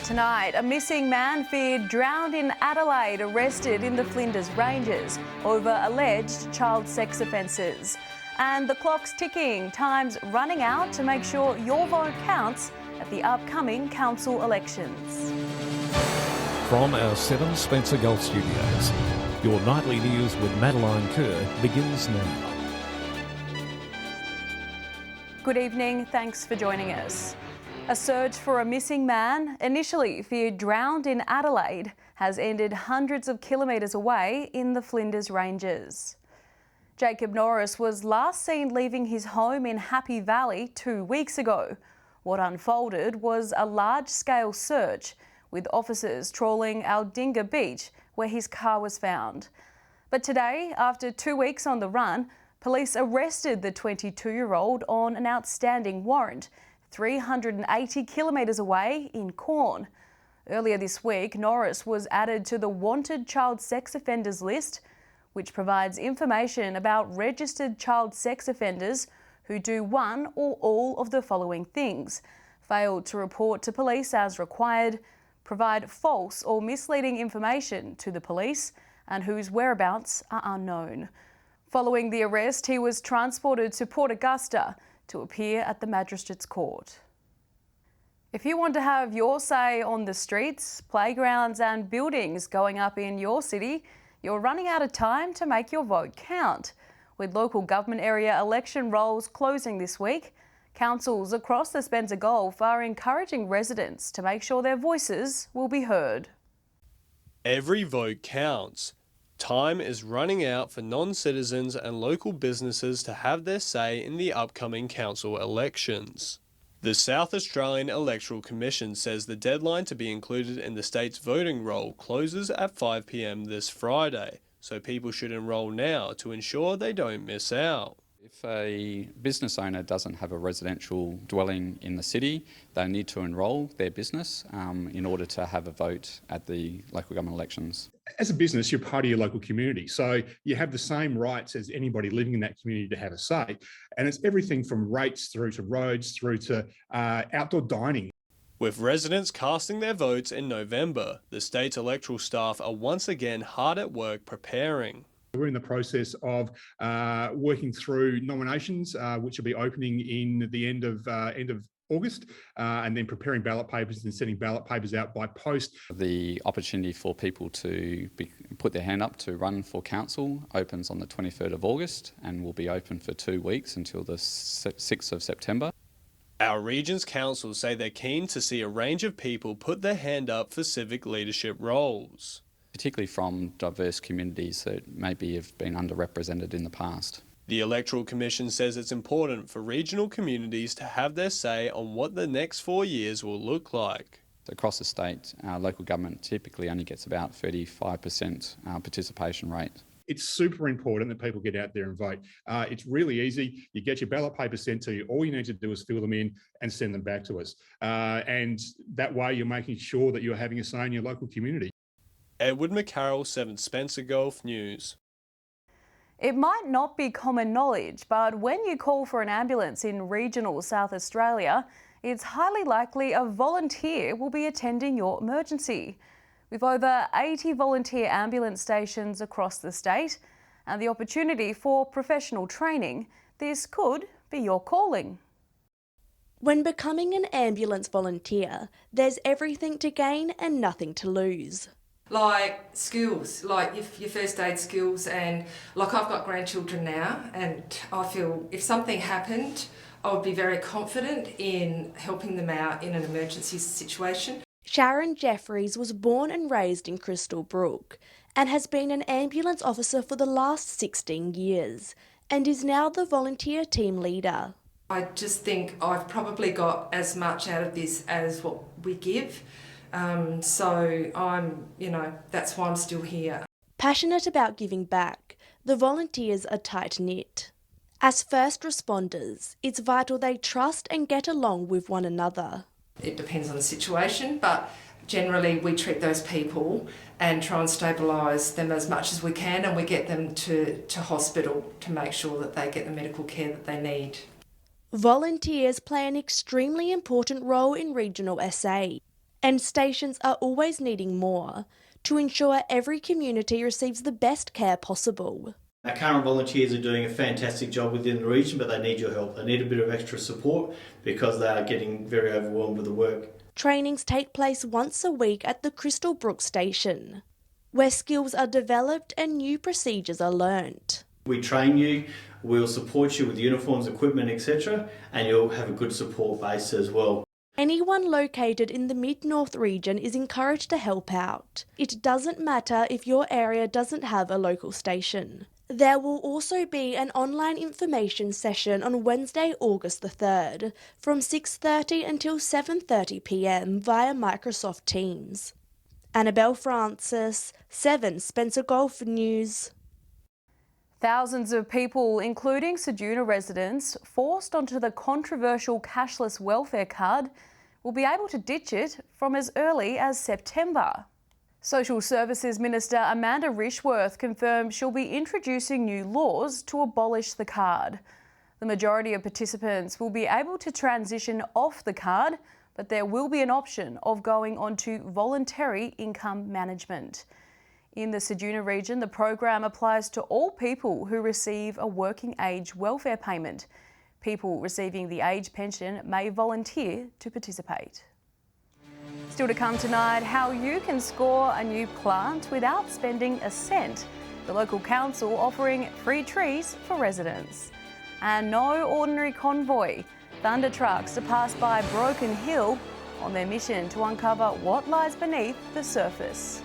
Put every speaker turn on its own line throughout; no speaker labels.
Tonight, a missing man feared drowned in Adelaide, arrested in the Flinders Ranges over alleged child sex offences. And the clock's ticking, time's running out to make sure your vote counts at the upcoming council elections.
From our 7 Spencer Gulf Studios, your nightly news with Madeline Kerr begins now.
Good evening, thanks for joining us. A search for a missing man, initially feared drowned in Adelaide, has ended hundreds of kilometres away in the Flinders Ranges. Jacob Norris was last seen leaving his home in Happy Valley 2 weeks ago. What unfolded was a large-scale search, with officers trawling Aldinga Beach, where his car was found. But today, after 2 weeks on the run, police arrested the 22-year-old on an outstanding warrant, 380 kilometres away in Corn. Earlier this week, Norris was added to the wanted child sex offenders list, which provides information about registered child sex offenders who do one or all of the following things: failed to report to police as required, provide false or misleading information to the police, and whose whereabouts are unknown. Following the arrest, he was transported to Port Augusta to appear at the Magistrates Court. If you want to have your say on the streets, playgrounds and buildings going up in your city, you're running out of time to make your vote count. With local government area election rolls closing this week, councils across the Spencer Gulf are encouraging residents to make sure their voices will be heard.
Every vote counts. Time is running out for non-citizens and local businesses to have their say in the upcoming council elections. The South Australian Electoral Commission says the deadline to be included in the state's voting roll closes at 5 p.m. this Friday, so people should enrol now to ensure they don't miss out.
If a business owner doesn't have a residential dwelling in the city, they need to enrol their business in order to have a vote at the local government elections.
As a business, you're part of your local community, so you have the same rights as anybody living in that community to have a say. And it's everything from rates through to roads through to outdoor dining.
With residents casting their votes in November, the state's electoral staff are once again hard at work preparing.
We're in the process of working through nominations, which will be opening in the end of August, and then preparing ballot papers and sending ballot papers out by post.
The opportunity for people to put their hand up to run for council opens on the 23rd of August and will be open for 2 weeks until the 6th of September.
Our region's councils say they're keen to see a range of people put their hand up for civic leadership roles,
particularly from diverse communities that maybe have been underrepresented in the past.
The Electoral Commission says it's important for regional communities to have their say on what the next 4 years will look like.
Across the state, local government typically only gets about 35% participation rate.
It's super important that people get out there and vote. It's really easy. You get your ballot papers sent to you. All you need to do is fill them in and send them back to us. And that way you're making sure that you're having a say in your local community.
Edward McCarroll, 7 Spencer Gulf News.
It might not be common knowledge, but when you call for an ambulance in regional South Australia, it's highly likely a volunteer will be attending your emergency. With over 80 volunteer ambulance stations across the state and the opportunity for professional training, this could be your calling.
When becoming an ambulance volunteer, there's everything to gain and nothing to lose.
Like skills, like your first aid skills, and like I've got grandchildren now, and I feel if something happened, I would be very confident in helping them out in an emergency situation.
Sharon Jeffries was born and raised in Crystal Brook and has been an ambulance officer for the last 16 years and is now the volunteer team leader.
I just think I've probably got as much out of this as what we give. So that's why I'm still here.
Passionate about giving back, the volunteers are tight-knit. As first responders, it's vital they trust and get along with one another.
It depends on the situation, but generally we treat those people and try and stabilise them as much as we can, and we get them to hospital to make sure that they get the medical care that they need.
Volunteers play an extremely important role in regional SA, And stations are always needing more to ensure every community receives the best care possible.
Our current volunteers are doing a fantastic job within the region, but they need your help. They need a bit of extra support because they are getting very overwhelmed with the work.
Trainings take place once a week at the Crystal Brook station, where skills are developed and new procedures are learnt.
We train you, we'll support you with uniforms, equipment, etc., and you'll have a good support base as well.
Anyone located in the Mid-North region is encouraged to help out. It doesn't matter if your area doesn't have a local station. There will also be an online information session on Wednesday, August the 3rd, from 6:30 until 7:30 p.m. via Microsoft Teams. Annabelle Francis, 7 Spencer Gulf News.
Thousands of people, including Ceduna residents, forced onto the controversial cashless welfare card, will be able to ditch it from as early as September. Social Services Minister Amanda Rishworth confirmed she'll be introducing new laws to abolish the card. The majority of participants will be able to transition off the card, but there will be an option of going onto voluntary income management. In the Ceduna region, the program applies to all people who receive a working age welfare payment. People receiving the age pension may volunteer to participate. Still to come tonight, how you can score a new plant without spending a cent. The local council offering free trees for residents. And no ordinary convoy. Thunder trucks to pass by Broken Hill on their mission to uncover what lies beneath the surface.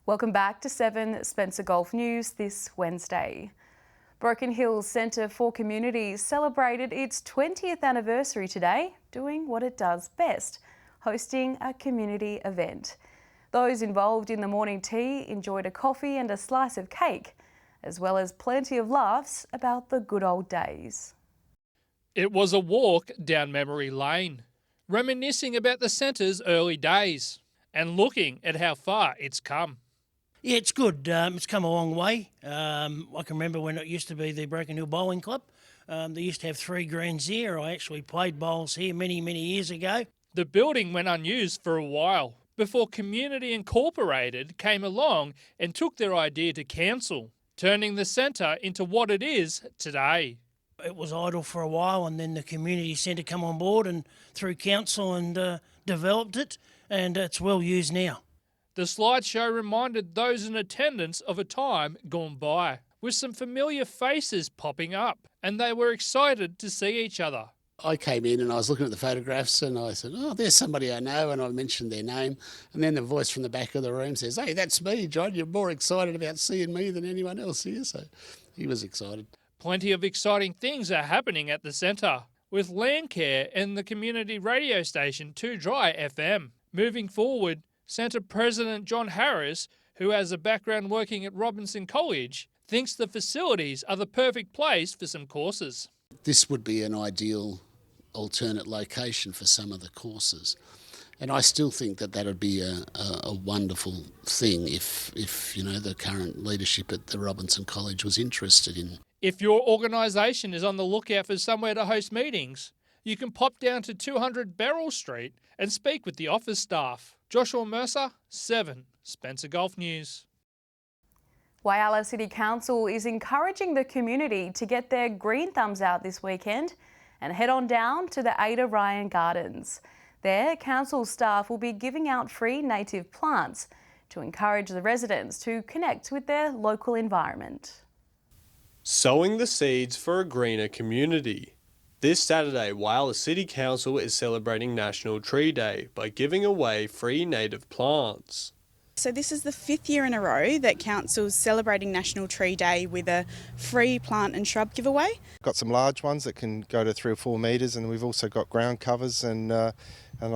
Welcome back to 7 Spencer Gulf News this Wednesday. Broken Hills Centre for Communities celebrated its 20th anniversary today, doing what it does best, hosting a community event. Those involved in the morning tea enjoyed a coffee and a slice of cake, as well as plenty of laughs about the good old days.
It was a walk down memory lane, reminiscing about the centre's early days and looking at how far it's come.
Yeah, it's good. It's come a long way. I can remember when it used to be the Broken Hill Bowling Club. They used to have 3 greens here. I actually played bowls here many, many years ago.
The building went unused for a while before Community Incorporated came along and took their idea to council, turning the centre into what it is today.
It was idle for a while and then the community centre come on board and through council and developed it, and it's well used now.
The slideshow reminded those in attendance of a time gone by, with some familiar faces popping up, and they were excited to see each other.
I came in and I was looking at the photographs and I said, oh, there's somebody I know, and I mentioned their name. And then the voice from the back of the room says, hey, that's me, John. You're more excited about seeing me than anyone else here. So he was excited.
Plenty of exciting things are happening at the centre, with Landcare and the community radio station 2 Dry FM. Moving forward, Centre President John Harris, who has a background working at Robinson College, thinks the facilities are the perfect place for some courses.
This would be an ideal alternate location for some of the courses. And I still think that would be a wonderful thing if the current leadership at the Robinson College was interested in.
If your organisation is on the lookout for somewhere to host meetings, you can pop down to 200 Beryl Street and speak with the office staff. Joshua Mercer, 7 Spencer Gulf News.
Whyalla City Council is encouraging the community to get their green thumbs out this weekend and head on down to the Ada Ryan Gardens. There, council staff will be giving out free native plants to encourage the residents to connect with their local environment.
Sowing the seeds for a greener community. This Saturday, Whyalla City Council is celebrating National Tree Day by giving away free native plants.
So this is the 5th year in a row that Council's celebrating National Tree Day with a free plant and shrub giveaway.
Got some large ones that can go to 3 or 4 metres, and we've also got ground covers and I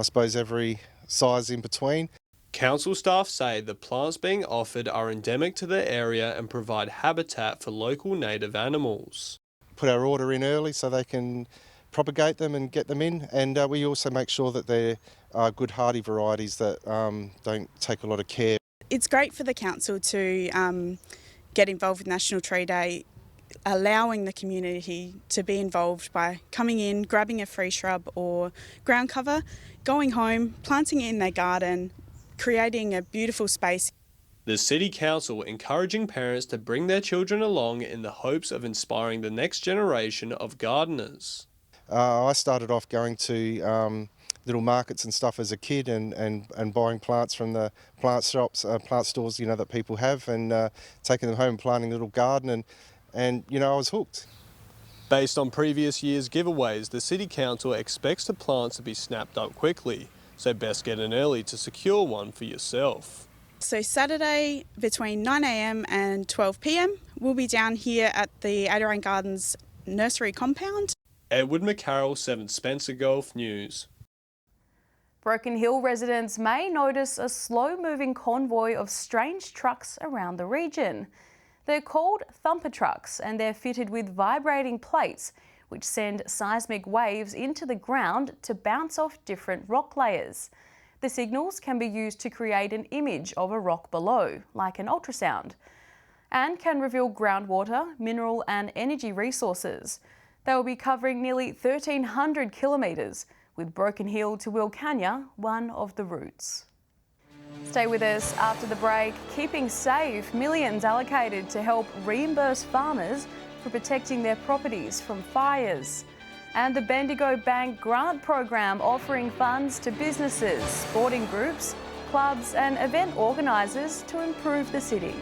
suppose every size in between.
Council staff say the plants being offered are endemic to the area and provide habitat for local native animals.
Put our order in early so they can propagate them and get them in, and we also make sure that they're good hardy varieties that don't take a lot of care.
It's great for the council to get involved with National Tree Day allowing the community to be involved by coming in, grabbing a free shrub or ground cover, going home, planting it in their garden, creating a beautiful space.
The City Council encouraging parents to bring their children along in the hopes of inspiring the next generation of gardeners.
I started off going to little markets and stuff as a kid and buying plants from the plant shops, plant stores, that people have, and taking them home and planting a little garden, and I was hooked.
Based on previous year's giveaways, the City Council expects the plants to be snapped up quickly, so best get in early to secure one for yourself.
So Saturday between 9 a.m. and 12 p.m. we'll be down here at the Adirang Gardens nursery compound.
Edward McCarroll, 7 Spencer Gulf News.
Broken Hill residents may notice a slow-moving convoy of strange trucks around the region. They're called thumper trucks and they're fitted with vibrating plates which send seismic waves into the ground to bounce off different rock layers. The signals can be used to create an image of a rock below, like an ultrasound, and can reveal groundwater, mineral and energy resources. They will be covering nearly 1,300 kilometres, with Broken Hill to Wilcannia one of the routes. Stay with us after the break. Keeping safe, millions allocated to help reimburse farmers for protecting their properties from fires. And the Bendigo Bank grant program offering funds to businesses, sporting groups, clubs and event organisers to improve the city.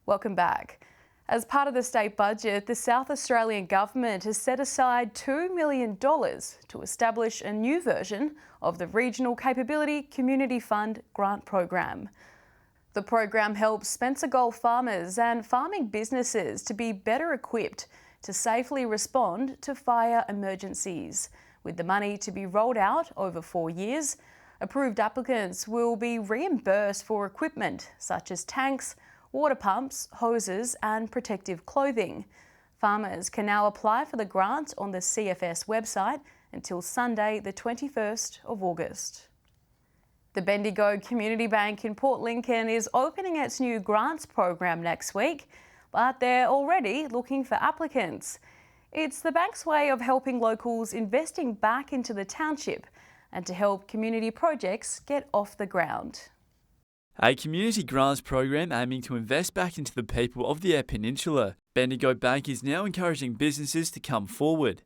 Welcome back. As part of the state budget, the South Australian Government has set aside $2 million to establish a new version of the Regional Capability Community Fund grant program. The program helps Spencer Gulf farmers and farming businesses to be better equipped to safely respond to fire emergencies. With the money to be rolled out over 4 years, approved applicants will be reimbursed for equipment such as tanks, water pumps, hoses and protective clothing. Farmers can now apply for the grant on the CFS website until Sunday the 21st of August. The Bendigo Community Bank in Port Lincoln is opening its new grants program next week, but they're already looking for applicants. It's the bank's way of helping locals investing back into the township and to help community projects get off the ground.
A community grants program aiming to invest back into the people of the Eyre Peninsula. Bendigo Bank is now encouraging businesses to come forward.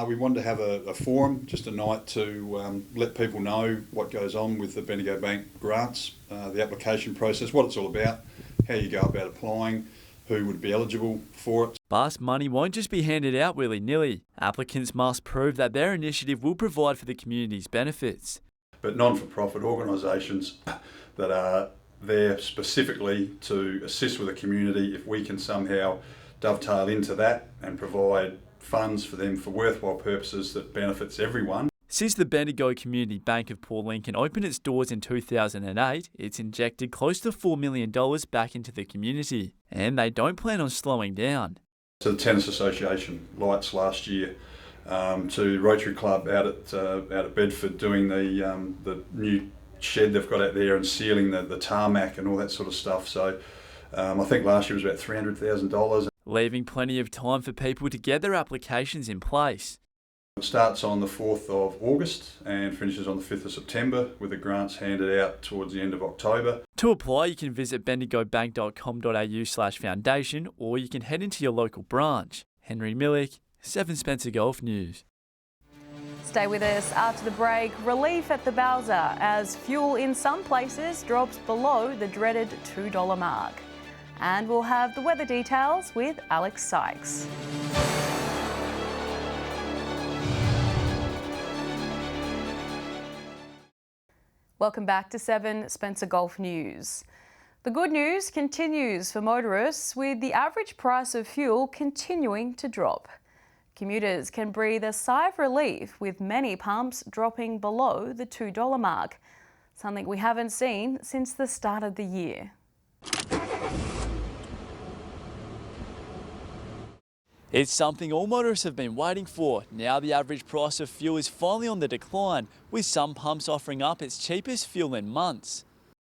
We wanted to have a forum, just a night to let people know what goes on with the Bendigo Bank grants, the application process, what it's all about, how you go about applying, who would be eligible for it.
But money won't just be handed out willy-nilly. Applicants must prove that their initiative will provide for the community's benefits.
But non-for-profit organisations that are there specifically to assist with the community, if we can somehow dovetail into that and provide funds for them for worthwhile purposes that benefits everyone.
Since the Bendigo Community Bank of Port Lincoln opened its doors in 2008, it's injected close to $4 million back into the community, and they don't plan on slowing down.
To the Tennis Association lights last year, to Rotary Club out at Bedford doing the new shed they've got out there and sealing the tarmac and all that sort of stuff. So I think last year was about $300,000.
Leaving plenty of time for people to get their applications in place.
It starts on the 4th of August and finishes on the 5th of September, with the grants handed out towards the end of October.
To apply, you can visit bendigobank.com.au/foundation, or you can head into your local branch. Henry Millick, 7 Spencer Gulf News.
Stay with us after the break. Relief at the Bowser as fuel in some places drops below the dreaded $2 mark. And we'll have the weather details with Alex Sykes. Welcome back to 7 Spencer Gulf News. The good news continues for motorists, with the average price of fuel continuing to drop. Commuters can breathe a sigh of relief, with many pumps dropping below the $2 mark, something we haven't seen since the start of the year.
It's something all motorists have been waiting for. Now the average price of fuel is finally on the decline, with some pumps offering up its cheapest fuel in months.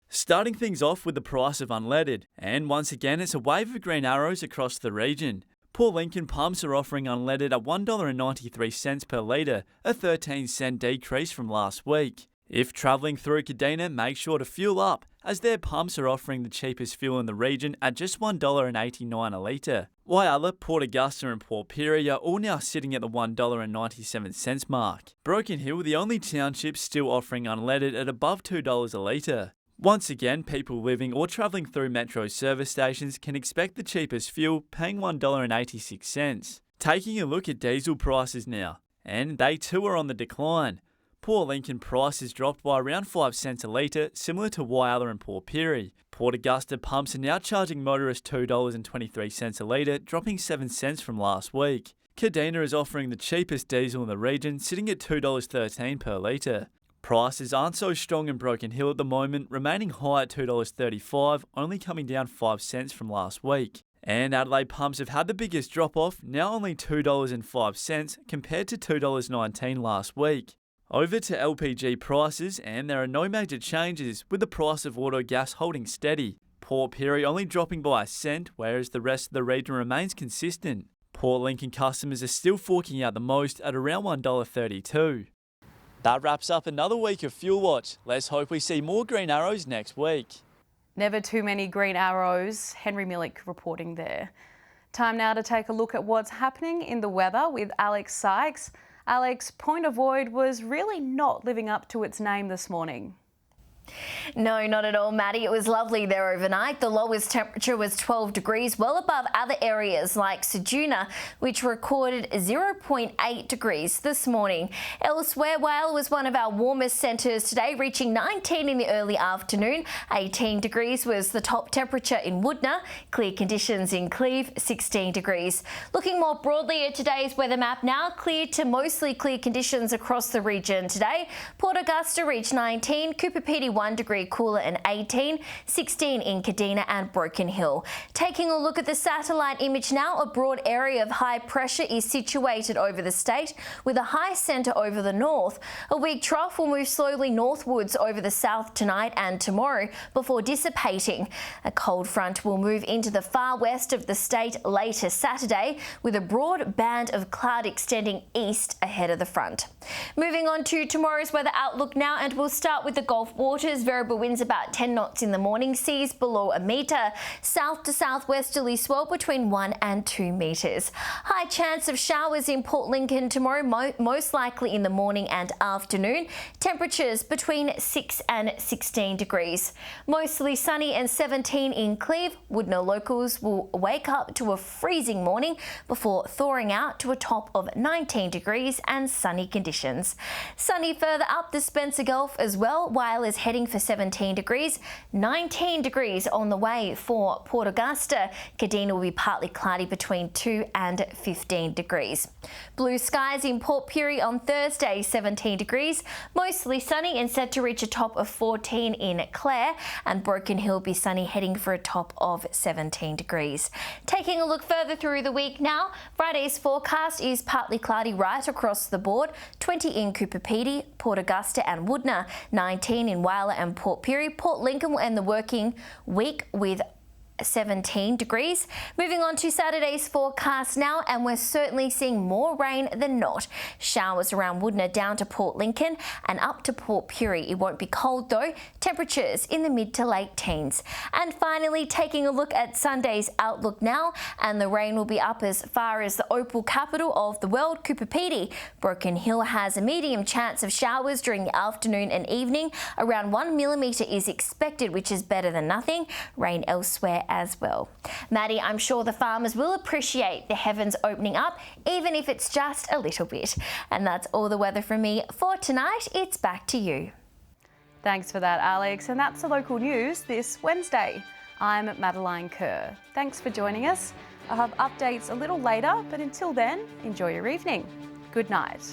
Starting things off with the price of unleaded, and once again it's a wave of green arrows across the region. Port Lincoln pumps are offering unleaded at $1.93 per litre, a 13-cent decrease from last week. If travelling through Kadina, make sure to fuel up, as their pumps are offering the cheapest fuel in the region at just $1.89 a litre. Whyalla, Port Augusta and Port Pirie are all now sitting at the $1.97 mark. Broken Hill, the only township still offering unleaded at above $2 a litre. Once again, people living or travelling through Metro service stations can expect the cheapest fuel, paying $1.86. Taking a look at diesel prices now, and they too are on the decline. Port Lincoln prices dropped by around 5 cents a litre, similar to Whyalla and Port Pirie. Port Augusta pumps are now charging motorists $2.23 a litre, dropping 7 cents from last week. Kadina is offering the cheapest diesel in the region, sitting at $2.13 per litre. Prices aren't so strong in Broken Hill at the moment, remaining high at $2.35, only coming down 5 cents from last week. And Adelaide pumps have had the biggest drop off, now only $2.05 compared to $2.19 last week. Over to LPG prices, and there are no major changes, with the price of auto gas holding steady. Port Pirie only dropping by a cent, whereas the rest of the region remains consistent. Port Lincoln customers are still forking out the most at around $1.32. That wraps up another week of Fuel Watch. Let's hope we see more green arrows next week.
Never too many green arrows. Henry Millick reporting there. Time now to take a look at what's happening in the weather with Alex Sykes. Alex, Point Avoid was really not living up to its name this morning.
No, not at all, Maddie. It was lovely there overnight. The lowest temperature was 12 degrees, well above other areas like Ceduna, which recorded 0.8 degrees this morning. Elsewhere, Whyalla was one of our warmest centres today, reaching 19 in the early afternoon. 18 degrees was the top temperature in Woodner. Clear conditions in Cleve, 16 degrees. Looking more broadly at today's weather map now, clear to mostly clear conditions across the region today. Port Augusta reached 19, Cooper Pedy 1 degree cooler and 18, 16 in Kadina and Broken Hill. Taking a look at the satellite image now, a broad area of high pressure is situated over the state with a high centre over the north. A weak trough will move slowly northwards over the south tonight and tomorrow before dissipating. A cold front will move into the far west of the state later Saturday with a broad band of cloud extending east ahead of the front. Moving on to tomorrow's weather outlook now, and we'll start with the Gulf waters. Variable winds about 10 knots in the morning, seas below a metre. South to southwesterly swell between 1 and 2 metres. High chance of showers in Port Lincoln tomorrow, most likely in the morning and afternoon. Temperatures between 6 and 16 degrees. Mostly sunny and 17 in Cleve. Woodner locals will wake up to a freezing morning before thawing out to a top of 19 degrees and sunny conditions. Sunny further up the Spencer Gulf as well, while is heading for 17 degrees, 19 degrees on the way for Port Augusta. Kadina will be partly cloudy between 2 and 15 degrees. Blue skies in Port Pirie on Thursday, 17 degrees, mostly sunny and set to reach a top of 14 in Clare, and Broken Hill will be sunny, heading for a top of 17 degrees. Taking a look further through the week now, Friday's forecast is partly cloudy right across the board, 20 in Cooper Pedy, Port Augusta and Woodner, 19 in Whyalla and Port Pirie. Port Lincoln will end the working week with 17 degrees. Moving on to Saturday's forecast now, and we're certainly seeing more rain than not. Showers around Woodner down to Port Lincoln and up to Port Pirie. It won't be cold though, temperatures in the mid to late teens. And finally, taking a look at Sunday's outlook now, and the rain will be up as far as the opal capital of the world, Cooper Pedy. Broken Hill has a medium chance of showers during the afternoon and evening. Around 1 millimetre is expected, which is better than nothing. Rain elsewhere as well. Maddie, I'm sure the farmers will appreciate the heavens opening up, even if it's just a little bit. And that's all the weather from me for tonight. It's back to you.
Thanks for that, Alex. And that's the local news this Wednesday. I'm Madeline Kerr. Thanks for joining us. I'll have updates a little later, but until then, enjoy your evening. Good night.